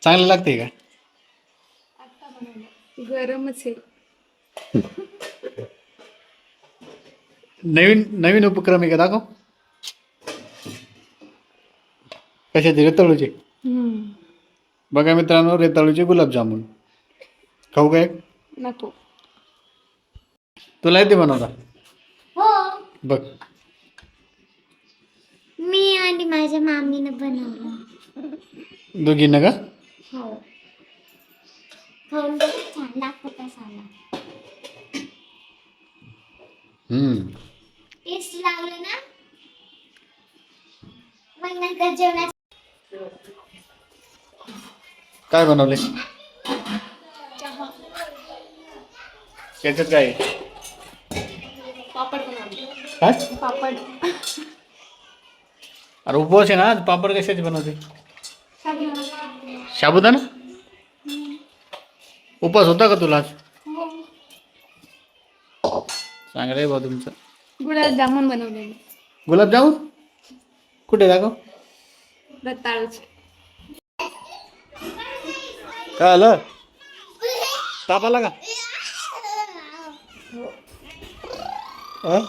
चांगलं लागते का? गरमच आहे. नवीन नवीन उपक्रम आहे का? दाखव. कशाचे? रेताळूचे. बघा मित्रांनो, रेताळूचे गुलाबजामुन खाऊ काय? नको. तुला येते बनवता? हो, बघ. मी आणि माझ्या मामीने बनवलं. दोघींना का? हो, खाऊन बघ, छान लागतं कसाला. टेस्ट लागलं ना, मग नंतर जेवणात काय बनवले? त्याच्यात काय आहे? पापड बनवले. काय? पापड. अरे उपवास आहे ना आज, पापड कशाचे बनवते? साबुदाणा? उपवास होता का तुला आज? चांगलं आहे बा तुमचं. गुलाबजामुन बनवलेले. गुलाबजामुन कुठे? दाखव. रताळूचे. काय आलं? ताप आला का? हा?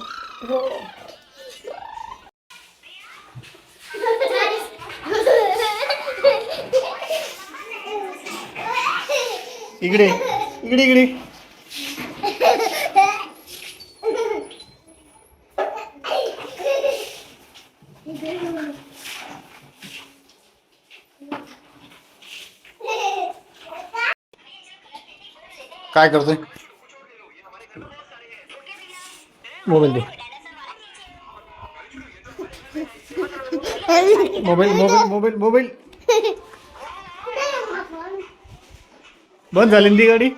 इकडे इकडे इकडे. काय करतोय? मोबाईल दे. Mobile mobile mobile mobile. बंद झाली ना ती गाडी?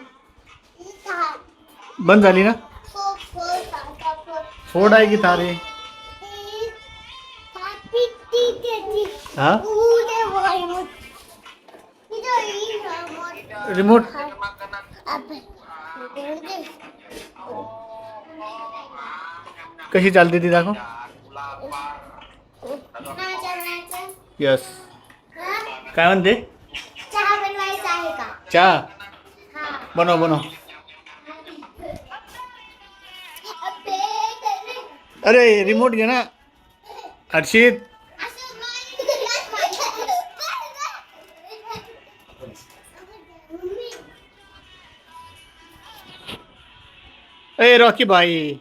बंद झाली ना? फोड आहे की थारे? हा, रिमोट. कशी चालते ती? दाखव. यस. काय म्हणते? चहा बनवायचा आहे का? चहा बनव बनव. अरे रिमोट घे ना हर्षित. ए रॉकी भाई.